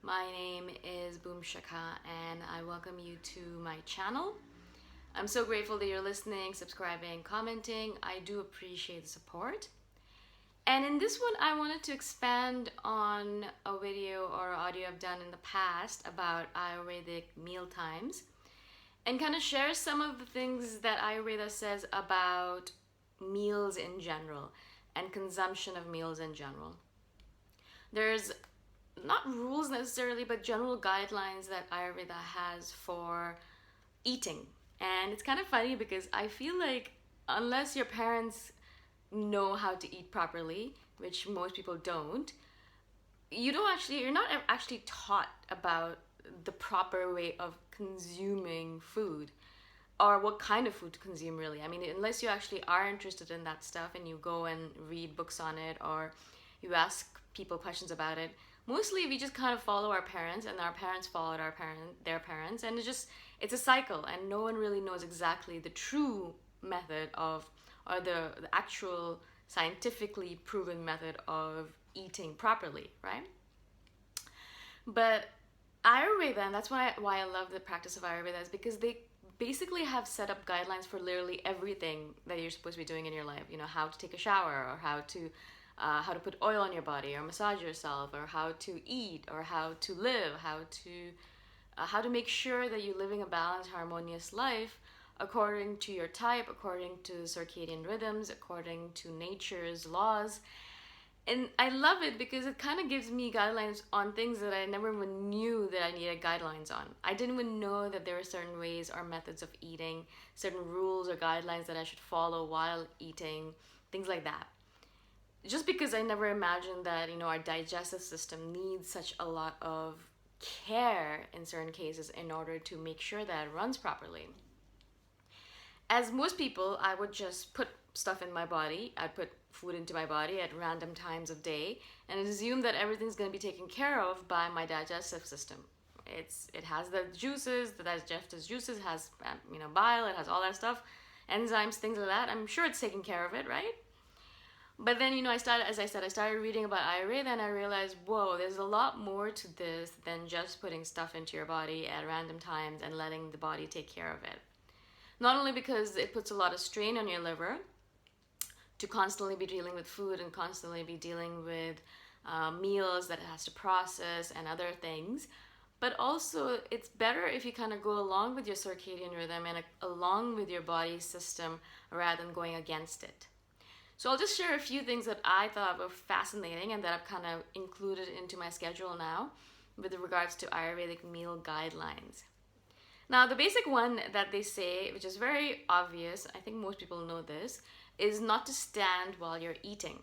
My name is Shikha and I welcome you to my channel. I'm so grateful that you're listening, subscribing, commenting. I do appreciate the support. And in this one, I wanted to expand on a video or audio I've done in the past about Ayurvedic meal times and kind of share some of the things that Ayurveda says about meals in general and consumption of meals in general. There's not rules necessarily, but general guidelines that Ayurveda has for eating. And it's kind of funny because I feel like unless your parents know how to eat properly, which most people don't, you're not actually taught about the proper way of consuming food or what kind of food to consume really. I mean, unless you actually are interested in that stuff and you go and read books on it or you ask people questions about it, mostly we just kind of follow our parents and our parents followed their parents, and it's a cycle and no one really knows exactly the true method of or the actual scientifically proven method of eating properly, right? But Ayurveda, and that's why I love the practice of Ayurveda, is because they basically have set up guidelines for literally everything that you're supposed to be doing in your life. You know, how to take a shower, or how to put oil on your body, or massage yourself, or how to eat, or how to live, how to make sure that you're living a balanced, harmonious life according to your type, according to circadian rhythms, according to nature's laws. And I love it because it kind of gives me guidelines on things that I never even knew that I needed guidelines on. I didn't even know that there were certain ways or methods of eating, certain rules or guidelines that I should follow while eating, things like that. Just because I never imagined that, our digestive system needs such a lot of care in certain cases in order to make sure that it runs properly. As most people, I would just put stuff in my body. I'd put food into my body at random times of day and assume that everything's going to be taken care of by my digestive system. It has the juices, the digestive juices has bile, it has all that stuff, enzymes, things like that. I'm sure it's taking care of it, right? But then, I started reading about Ayurveda and I realized, whoa, there's a lot more to this than just putting stuff into your body at random times and letting the body take care of it. Not only because it puts a lot of strain on your liver to constantly be dealing with food and constantly be dealing with meals that it has to process and other things, but also it's better if you kind of go along with your circadian rhythm and along with your body system rather than going against it. So I'll just share a few things that I thought were fascinating and that I've kind of included into my schedule now with regards to Ayurvedic meal guidelines. Now, the basic one that they say, which is very obvious, I think most people know this, is not to stand while you're eating.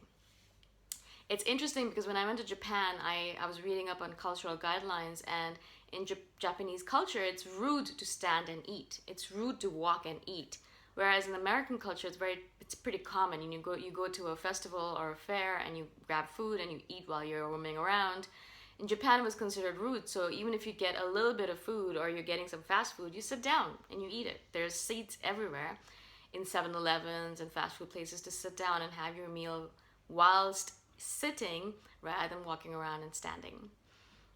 It's interesting because when I went to Japan, I was reading up on cultural guidelines, and in Japanese culture, it's rude to stand and eat. It's rude to walk and eat. Whereas in American culture, it's pretty common. You go to a festival or a fair and you grab food and you eat while you're roaming around. In Japan, it was considered rude, so even if you get a little bit of food or you're getting some fast food, you sit down and you eat it. There's seats everywhere in 7-Elevens and fast food places to sit down and have your meal whilst sitting rather than walking around and standing.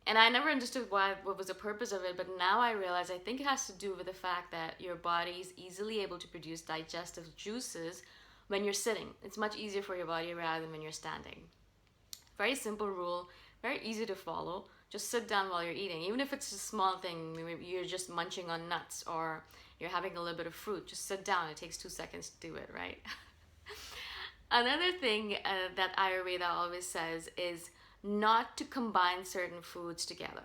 And I never understood what was the purpose of it, but now I realize I think it has to do with the fact that your body is easily able to produce digestive juices when you're sitting. It's much easier for your body rather than when you're standing. Very simple rule, very easy to follow. Just sit down while you're eating. Even if it's a small thing, maybe you're just munching on nuts or you're having a little bit of fruit, just sit down. It takes 2 seconds to do it, right? Another thing that Ayurveda always says is not to combine certain foods together.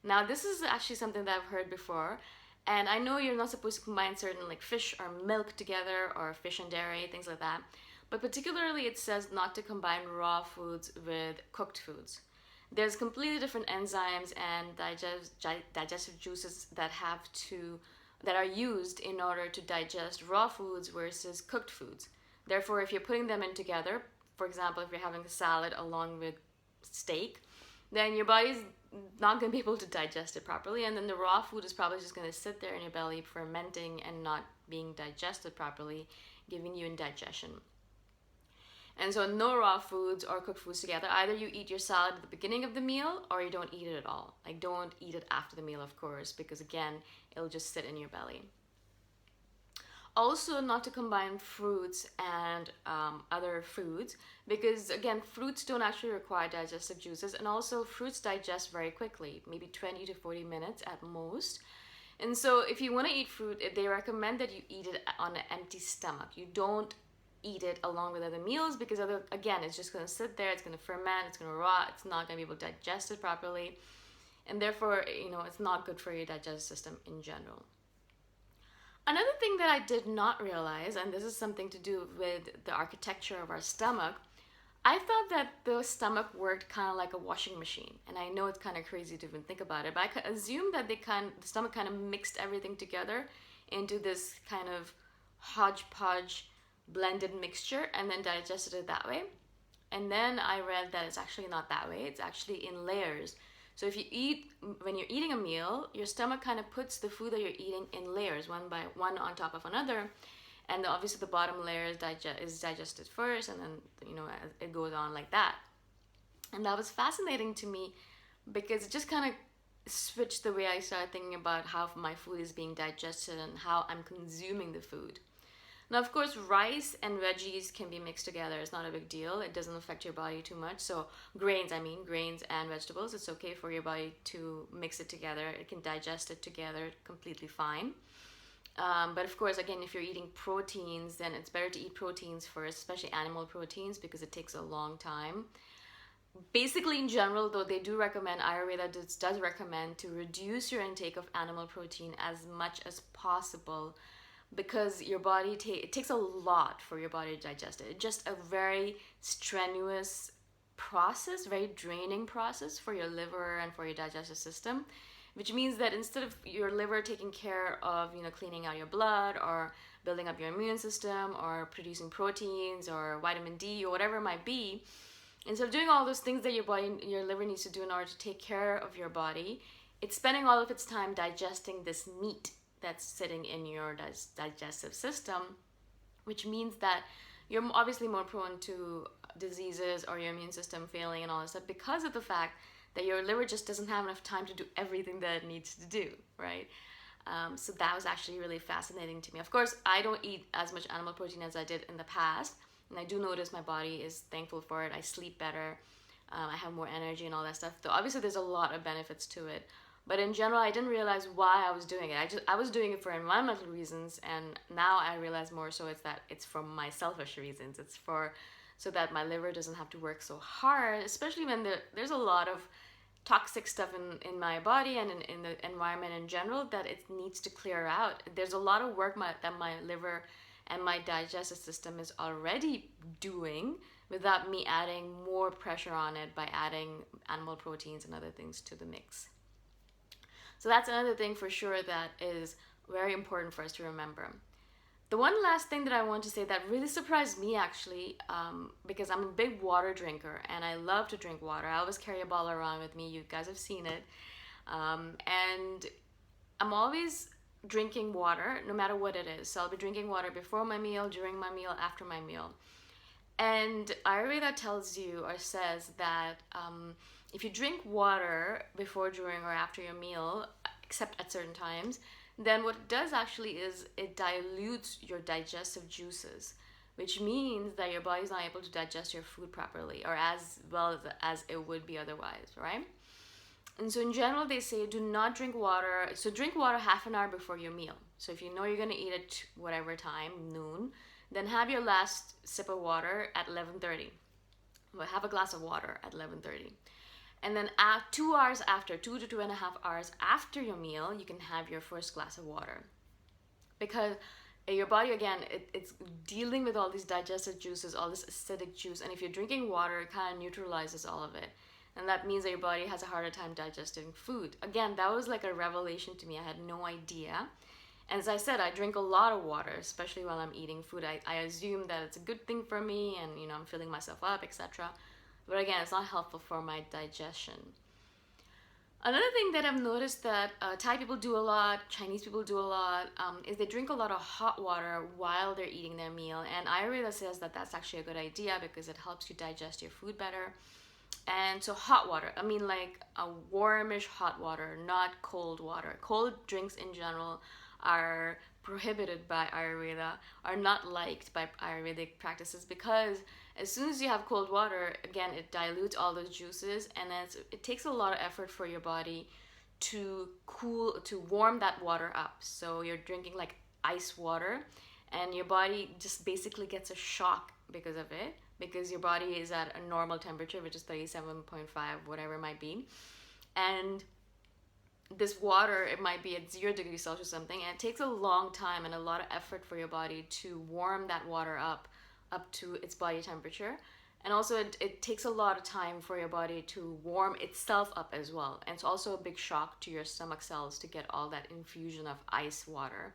Now, this is actually something that I've heard before, and I know you're not supposed to combine certain like fish or milk together or fish and dairy, things like that. But particularly it says not to combine raw foods with cooked foods. There's completely different enzymes and digestive juices that are used in order to digest raw foods versus cooked foods. Therefore, if you're putting them in together, for example, if you're having a salad along with steak, then your body's not going to be able to digest it properly, and then the raw food is probably just going to sit there in your belly fermenting and not being digested properly, giving you indigestion. And so no raw foods or cooked foods together. Either you eat your salad at the beginning of the meal or you don't eat it at all. Like, don't eat it after the meal, of course, because again, it'll just sit in your belly. Also, not to combine fruits and other foods, because again, fruits don't actually require digestive juices, and also fruits digest very quickly, maybe 20 to 40 minutes at most. And so if you want to eat fruit, they recommend that you eat it on an empty stomach. You don't eat it along with other meals, because again, it's just going to sit there, it's going to ferment, it's going to rot, it's not going to be able to digest it properly, and therefore, it's not good for your digestive system in general. Another thing that I did not realize, and this is something to do with the architecture of our stomach, I thought that the stomach worked kind of like a washing machine. And I know it's kind of crazy to even think about it, but I assume that the stomach kind of mixed everything together into this kind of hodgepodge blended mixture and then digested it that way. And then I read that it's actually not that way. It's actually in layers. So when you're eating a meal, your stomach kind of puts the food that you're eating in layers, one by one on top of another. And obviously the bottom layer is digested first, and then, it goes on like that. And that was fascinating to me because it just kind of switched the way I started thinking about how my food is being digested and how I'm consuming the food. Now, of course, rice and veggies can be mixed together. It's not a big deal. It doesn't affect your body too much. So grains and vegetables, it's okay for your body to mix it together. It can digest it together completely fine. But of course, again, if you're eating proteins, then it's better to eat proteins first, especially animal proteins, because it takes a long time. Basically, in general, though, they do recommend, Ayurveda does recommend to reduce your intake of animal protein as much as possible, because your body it takes a lot for your body to digest it. It's just a very strenuous process, very draining process for your liver and for your digestive system, which means that instead of your liver taking care of cleaning out your blood or building up your immune system or producing proteins or vitamin D or whatever it might be, instead of doing all those things that your liver needs to do in order to take care of your body, it's spending all of its time digesting this meat that's sitting in your digestive system, which means that you're obviously more prone to diseases or your immune system failing and all this stuff, because of the fact that your liver just doesn't have enough time to do everything that it needs to do, right? So that was actually really fascinating to me. Of course, I don't eat as much animal protein as I did in the past, and I do notice my body is thankful for it. I sleep better, I have more energy and all that stuff. So obviously there's a lot of benefits to it. But in general, I didn't realize why I was doing it. I was doing it for environmental reasons, and now I realize more so it's for my selfish reasons. It's so that my liver doesn't have to work so hard, especially when there's a lot of toxic stuff in my body and in the environment in general that it needs to clear out. There's a lot of work that my liver and my digestive system is already doing without me adding more pressure on it by adding animal proteins and other things to the mix. So that's another thing for sure that is very important for us to remember. The one last thing that I want to say that really surprised me actually, because I'm a big water drinker and I love to drink water. I always carry a bottle around with me. You guys have seen it. And I'm always drinking water no matter what it is. So I'll be drinking water before my meal, during my meal, after my meal. And Ayurveda tells you or says that if you drink water before, during, or after your meal, except at certain times, then what it does actually is it dilutes your digestive juices, which means that your body's not able to digest your food properly or as well as it would be otherwise, right? And so in general, they say do not drink water. So drink water half an hour before your meal. So if you know you're going to eat at whatever time, noon, then have your last sip of water at 11:30. Well, have a glass of water at 11:30. And then 2 hours after, 2 to 2.5 hours after your meal, you can have your first glass of water. Because your body, again, it's dealing with all these digestive juices, all this acidic juice. And if you're drinking water, it kind of neutralizes all of it. And that means that your body has a harder time digesting food. Again, that was like a revelation to me. I had no idea. And as I said, I drink a lot of water, especially while I'm eating food. I assume that it's a good thing for me and, I'm filling myself up, etc. But again, it's not helpful for my digestion. Another thing that I've noticed that Thai people do a lot, Chinese people do a lot, is they drink a lot of hot water while they're eating their meal. And Ayurveda says that that's actually a good idea because it helps you digest your food better. And so hot water, I mean like a warmish hot water, not cold water. Cold drinks in general are prohibited by Ayurveda, are not liked by Ayurvedic practices because as soon as you have cold water, again, it dilutes all those juices and then it takes a lot of effort for your body to warm that water up. So you're drinking like ice water and your body just basically gets a shock because of it, because your body is at a normal temperature, which is 37.5, whatever it might be. And this water, it might be at 0 degrees Celsius or something, and it takes a long time and a lot of effort for your body to warm that water up to its body temperature. And also it takes a lot of time for your body to warm itself up as well. And it's also a big shock to your stomach cells to get all that infusion of ice water.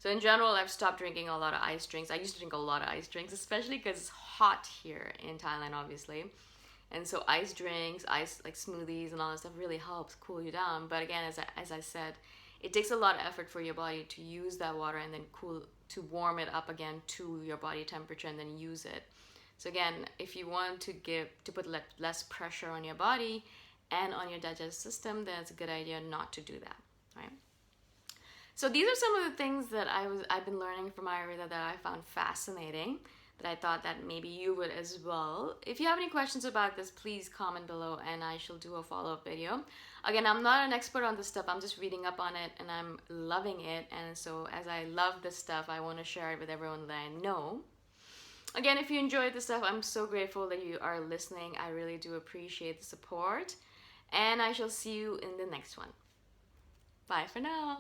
So in general, I've stopped drinking a lot of ice drinks. I used to drink a lot of ice drinks, especially because it's hot here in Thailand, obviously. And so ice drinks, ice like smoothies and all that stuff really helps cool you down. But again, as I said, it takes a lot of effort for your body to use that water and then to warm it up again to your body temperature and then use it. So again, if you want to put less pressure on your body and on your digestive system, then it's a good idea not to do that, right? So these are some of the things that I've been learning from Ayurveda that I found fascinating, that I thought that maybe you would as well. If you have any questions about this, please comment below and I shall do a follow-up video. Again, I'm not an expert on this stuff. I'm just reading up on it and I'm loving it. And so as I love this stuff, I want to share it with everyone that I know. Again, if you enjoyed this stuff, I'm so grateful that you are listening. I really do appreciate the support. And I shall see you in the next one. Bye for now.